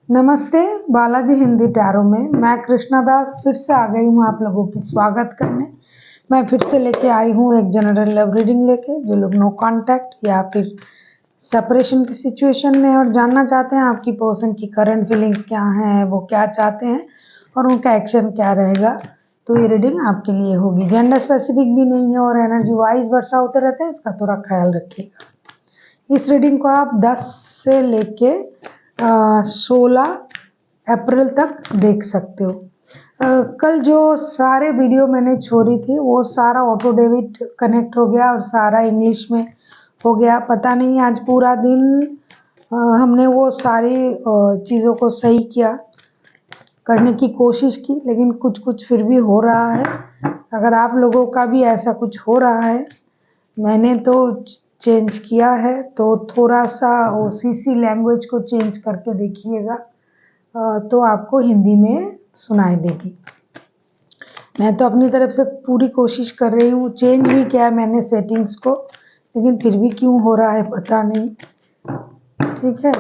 नमस्ते बालाजी हिंदी टैरो में मैं कृष्णा दास फिर से आ गई हूँ आप लोगों की स्वागत करने। मैं फिर से लेके आई हूँ एक जनरल लव रीडिंग लेके। जो लोग नो कांटेक्ट या फिर सेपरेशन की सिचुएशन में और जानना चाहते हैं आपकी पर्सन की करंट फीलिंग्स क्या हैं, वो क्या चाहते हैं और उनका एक्शन क्या रहेगा, तो ये रीडिंग आपके लिए होगी। जेंडर स्पेसिफिक भी नहीं है और एनर्जी वाइज वर्षा होते रहते हैं, इसका थोड़ा ख्याल रखिएगा। इस रीडिंग को आप 10 से लेके 16 अप्रैल तक देख सकते हो। कल जो सारे वीडियो मैंने छोड़ी थी वो सारा ऑटो डेबिट कनेक्ट हो गया और सारा इंग्लिश में हो गया। पता नहीं आज पूरा दिन हमने वो सारी चीज़ों को सही किया, करने की कोशिश की, लेकिन कुछ कुछ फिर भी हो रहा है। अगर आप लोगों का भी ऐसा कुछ हो रहा है, मैंने तो चेंज किया है, तो थोड़ा सा ओसीसी लैंग्वेज को चेंज करके देखिएगा तो आपको हिंदी में सुनाई देगी। मैं तो अपनी तरफ से पूरी कोशिश कर रही हूँ, चेंज भी किया है मैंने सेटिंग्स को, लेकिन फिर भी क्यों हो रहा है पता नहीं। ठीक है,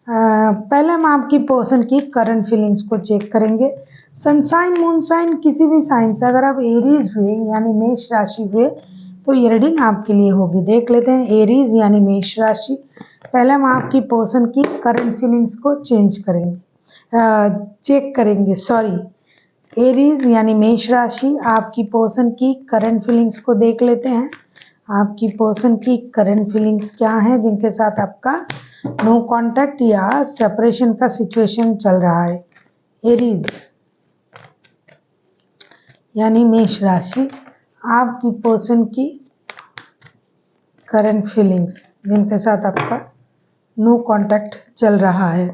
पहले हम आपकी पर्सन की करंट फीलिंग्स को चेक करेंगे। सनसाइन मूनसाइन किसी भी साइन से अगर आप एरीज हुए यानी मेष राशि हुए तो ये रीडिंग आपके लिए होगी। देख लेते हैं एरीज यानी मेष राशि। पहले हम आपकी पर्सन की करंट फीलिंग्स को चेक करेंगे। एरीज यानी मेष राशि, आपकी पर्सन की करंट फीलिंग्स को देख लेते हैं। आपकी पर्सन की करंट फीलिंग्स क्या है जिनके साथ आपका नो कांटेक्ट या सेपरेशन का सिचुएशन चल रहा है। एरीज यानी मेष राशि, आपकी पर्सन की करंट फीलिंग्स जिनके साथ आपका नो कांटेक्ट चल रहा है।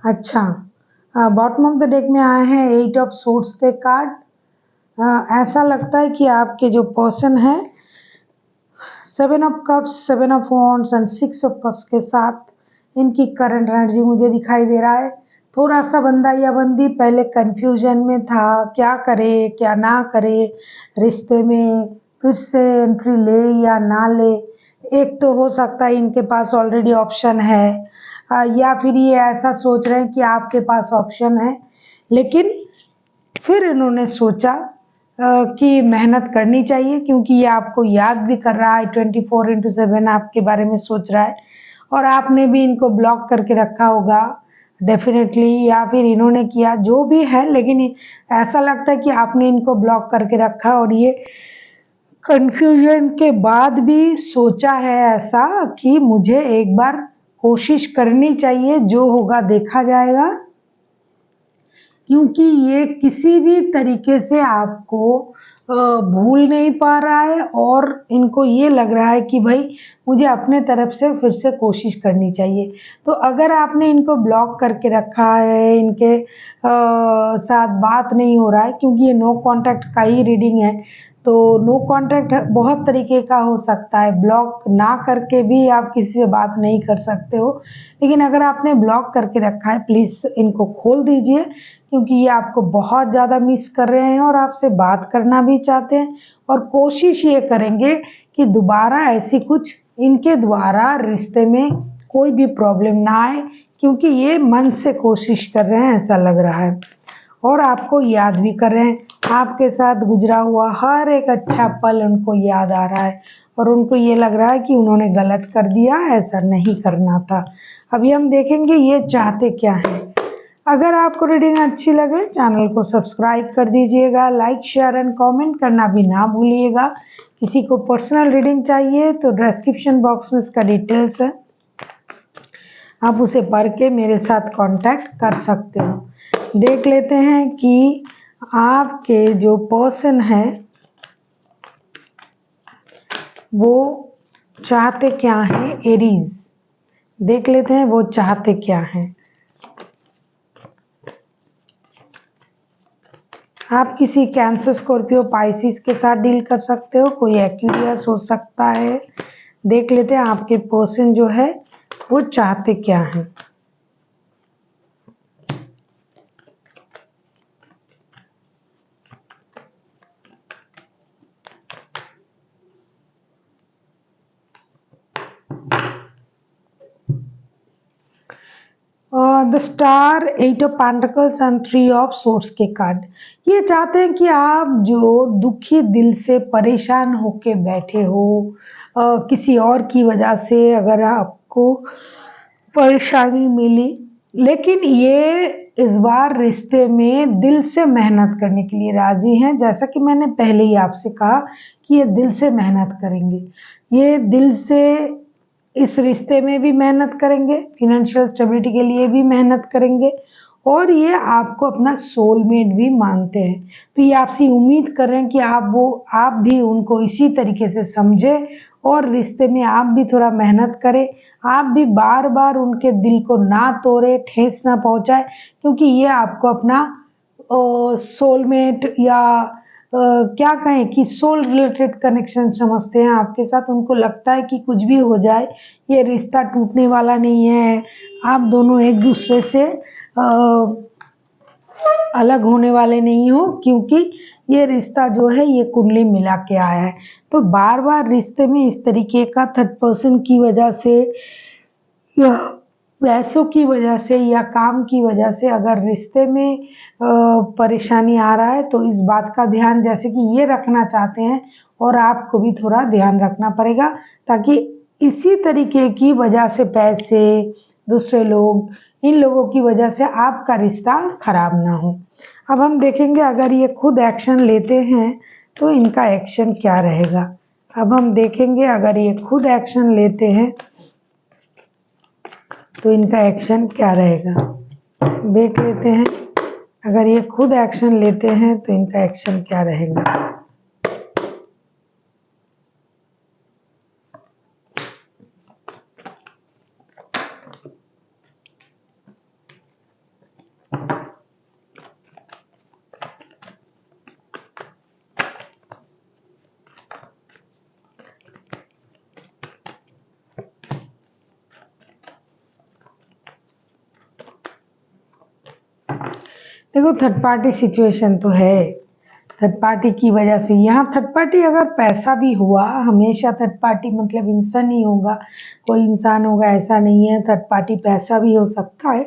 अच्छा, बॉटम ऑफ द डेक में आए हैं 8 ऑफ सोर्ड्स के कार्ड। ऐसा लगता है कि आपके जो पर्सन है 7 of cups, 7 of wands and 6 of cups के साथ इनकी करंट एनर्जी मुझे दिखाई दे रहा है। थोड़ा सा बंदा या बंदी पहले कंफ्यूजन में था, क्या करे क्या ना करे, रिश्ते में फिर से एंट्री ले या ना ले। एक तो हो सकता है इनके पास ऑलरेडी ऑप्शन है, या फिर ये ऐसा सोच रहे हैं कि आपके पास ऑप्शन है, लेकिन फिर इन्होंने सोचा कि मेहनत करनी चाहिए, क्योंकि ये आपको याद भी कर रहा है, 24/7 आपके बारे में सोच रहा है। और आपने भी इनको ब्लॉक करके रखा होगा डेफिनेटली, या फिर इन्होंने किया, जो भी है, लेकिन ऐसा लगता है कि आपने इनको ब्लॉक करके रखा और ये कंफ्यूजन के बाद भी सोचा है ऐसा कि मुझे एक बार कोशिश करनी चाहिए, जो होगा देखा जाएगा। क्योंकि ये किसी भी तरीके से आपको भूल नहीं पा रहा है और इनको ये लग रहा है कि भाई मुझे अपने तरफ से फिर से कोशिश करनी चाहिए। तो अगर आपने इनको ब्लॉक करके रखा है, इनके साथ बात नहीं हो रहा है, क्योंकि ये नो कांटेक्ट का ही रीडिंग है, तो नो कांटेक्ट बहुत तरीके का हो सकता है। ब्लॉक ना करके भी आप किसी से बात नहीं कर सकते हो, लेकिन अगर आपने ब्लॉक करके रखा है, प्लीज़ इनको खोल दीजिए, क्योंकि ये आपको बहुत ज़्यादा मिस कर रहे हैं और आपसे बात करना भी चाहते हैं और कोशिश ये करेंगे कि दोबारा ऐसी कुछ इनके द्वारा रिश्ते में कोई भी प्रॉब्लम ना आए, क्योंकि ये मन से कोशिश कर रहे हैं ऐसा लग रहा है और आपको याद भी कर रहे हैं। आपके साथ गुजरा हुआ हर एक अच्छा पल उनको याद आ रहा है और उनको ये लग रहा है कि उन्होंने गलत कर दिया, ऐसा नहीं करना था। अभी हम देखेंगे ये चाहते क्या हैं। अगर आपको रीडिंग अच्छी लगे चैनल को सब्सक्राइब कर दीजिएगा, लाइक शेयर एंड कमेंट करना भी ना भूलिएगा। किसी को पर्सनल रीडिंग चाहिए तो डिस्क्रिप्शन बॉक्स में इसका डिटेल्स है, आप उसे पढ़ के मेरे साथ कांटेक्ट कर सकते हो। देख लेते हैं कि आपके जो पर्सन है वो चाहते क्या हैं। एरीज, देख लेते हैं वो चाहते क्या हैं। आप किसी कैंसर, स्कॉर्पियो, पाइसिस के साथ डील कर सकते हो, कोई एक्वेरियस हो सकता है। देख लेते हैं आपके पर्सन जो है वो चाहते क्या हैं। The star, 8 of pentacles and 3 of source के कार्ड। ये चाहते हैं कि आप जो दुखी दिल से परेशान होके बैठे हो, किसी और की वजह से अगर आपको परेशानी मिली, लेकिन ये इस बार रिश्ते में दिल से मेहनत करने के लिए राजी हैं। जैसा कि मैंने पहले ही आपसे कहा कि ये दिल से मेहनत करेंगे, ये दिल से इस रिश्ते में भी मेहनत करेंगे, फाइनेंशियल स्टेबिलिटी के लिए भी मेहनत करेंगे, और ये आपको अपना सोलमेट भी मानते हैं। तो ये आपसे उम्मीद कर रहे हैं कि आप भी उनको इसी तरीके से समझें और रिश्ते में आप भी थोड़ा मेहनत करें, आप भी बार बार उनके दिल को ना तोड़े, ठेस ना पहुंचाए, क्योंकि ये आपको अपना सोलमेट या क्या कहें कि सोल रिलेटेड कनेक्शन समझते हैं आपके साथ। उनको लगता है कि कुछ भी हो जाए ये रिश्ता टूटने वाला नहीं है, आप दोनों एक दूसरे से अलग होने वाले नहीं हो, क्योंकि ये रिश्ता जो है ये कुंडली मिला के आया है। तो बार बार रिश्ते में इस तरीके का थर्ड पर्सन की वजह से या पैसों की वजह से या काम की वजह से अगर रिश्ते में परेशानी आ रहा है, तो इस बात का ध्यान जैसे कि ये रखना चाहते हैं और आपको भी थोड़ा ध्यान रखना पड़ेगा, ताकि इसी तरीके की वजह से पैसे, दूसरे लोग, इन लोगों की वजह से आपका रिश्ता खराब ना हो। अब हम देखेंगे अगर ये खुद एक्शन लेते हैं तो इनका एक्शन क्या रहेगा। अब हम देखेंगे अगर ये खुद एक्शन लेते हैं तो इनका एक्शन क्या रहेगा। देख लेते हैं अगर ये खुद एक्शन लेते हैं तो इनका एक्शन क्या रहेगा। देखो थर्ड पार्टी सिचुएशन तो है, थर्ड पार्टी की वजह से यहाँ थर्ड पार्टी अगर पैसा भी हुआ, हमेशा थर्ड पार्टी मतलब इंसान ही होगा, कोई इंसान होगा ऐसा नहीं है। थर्ड पार्टी पैसा भी हो सकता है,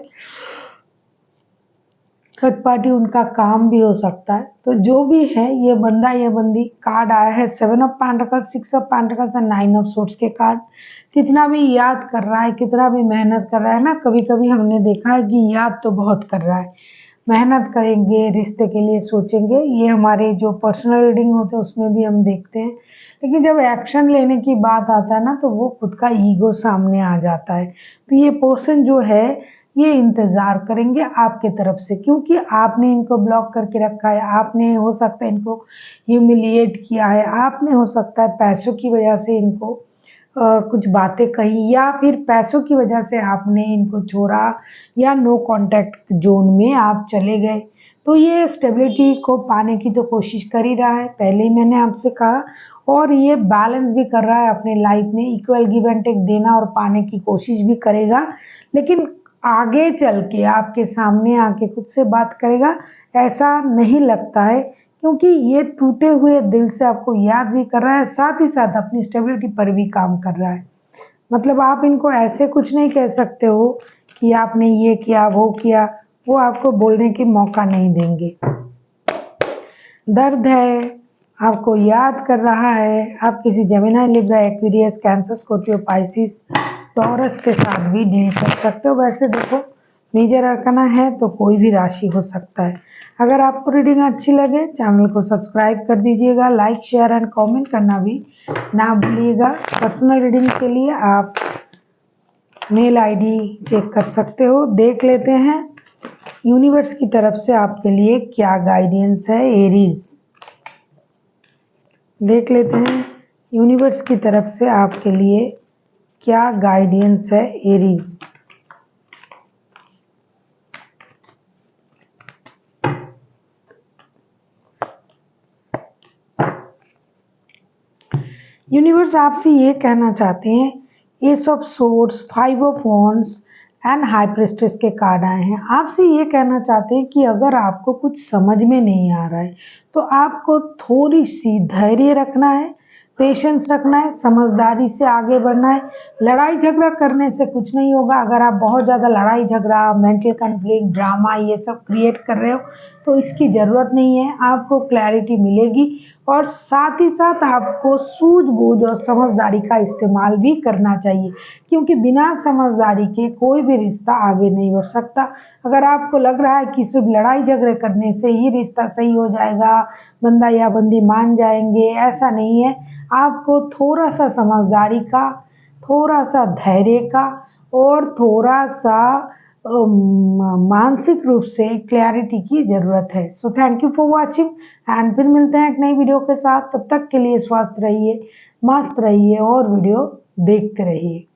थर्ड पार्टी उनका काम भी हो सकता है। तो जो भी है ये बंदा ये बंदी, कार्ड आया है 7 of pentacles, 6 of pentacles and 9 of swords के कार्ड। कितना भी याद कर रहा है, कितना भी मेहनत कर रहा है ना, कभी कभी हमने देखा है कि याद तो बहुत कर रहा है, मेहनत करेंगे, रिश्ते के लिए सोचेंगे, ये हमारे जो पर्सनल रीडिंग होते हैं उसमें भी हम देखते हैं। लेकिन जब एक्शन लेने की बात आता है ना, तो वो खुद का ईगो सामने आ जाता है। तो ये पर्सन जो है ये इंतज़ार करेंगे आपके तरफ से, क्योंकि आपने इनको ब्लॉक करके रखा है, आपने हो सकता है इनको ह्यूमिलिएट किया है, आपने हो सकता है पैसों की वजह से इनको कुछ बातें कही, या फिर पैसों की वजह से आपने इनको छोड़ा, या नो कांटेक्ट जोन में आप चले गए। तो ये स्टेबिलिटी को पाने की तो कोशिश कर ही रहा है, पहले ही मैंने आपसे कहा, और ये बैलेंस भी कर रहा है अपने लाइफ में, इक्वल गिव एंड टेक देना और पाने की कोशिश भी करेगा। लेकिन आगे चल के आपके सामने आके खुद से बात करेगा ऐसा नहीं लगता है, क्योंकि ये टूटे हुए दिल से आपको याद भी कर रहा है, साथ ही साथ अपनी स्टेबिलिटी पर भी काम कर रहा है। मतलब आप इनको ऐसे कुछ नहीं कह सकते हो कि आपने ये किया वो किया, वो आपको बोलने की मौका नहीं देंगे। दर्द है, आपको याद कर रहा है, आप किसी Gemini, Libra, Aquarius, cancer, Scorpio, Pisces, taurus के साथ भी डील कर सकते हो। वैसे देखो मेजर अरकाना है तो कोई भी राशि हो सकता है। अगर आपको रीडिंग अच्छी लगे चैनल को सब्सक्राइब कर दीजिएगा, लाइक शेयर एंड कमेंट करना भी ना भूलिएगा। पर्सनल रीडिंग के लिए आप मेल आईडी चेक कर सकते हो। देख लेते हैं यूनिवर्स की तरफ से आपके लिए क्या गाइडेंस है एरीज। देख लेते हैं यूनिवर्स की तरफ से आपके लिए क्या गाइडेंस है एरीज। यूनिवर्स आपसे ये कहना चाहते हैं, S of swords, 5 of wands and high priestess के कार्ड आए हैं। आपसे ये कहना चाहते हैं कि अगर आपको कुछ समझ में नहीं आ रहा है तो आपको थोड़ी सी धैर्य रखना है, पेशेंस रखना है, समझदारी से आगे बढ़ना है। लड़ाई झगड़ा करने से कुछ नहीं होगा। अगर आप बहुत ज़्यादा लड़ाई झगड़ा, मेंटल कॉन्फ्लिक्ट, ड्रामा ये सब क्रिएट कर रहे हो तो इसकी ज़रूरत नहीं है। आपको क्लैरिटी मिलेगी और साथ ही साथ आपको सूझबूझ और समझदारी का इस्तेमाल भी करना चाहिए, क्योंकि बिना समझदारी के कोई भी रिश्ता आगे नहीं बढ़ सकता। अगर आपको लग रहा है कि सिर्फ लड़ाई झगड़े करने से ही रिश्ता सही हो जाएगा, बंदा या बंदी मान जाएंगे, ऐसा नहीं है। आपको थोड़ा सा समझदारी का, थोड़ा सा धैर्य का और थोड़ा सा मानसिक रूप से क्लैरिटी की ज़रूरत है। So thank you for watching and फिर मिलते हैं एक नई वीडियो के साथ। तब तक के लिए स्वस्थ रहिए, मस्त रहिए और वीडियो देखते रहिए।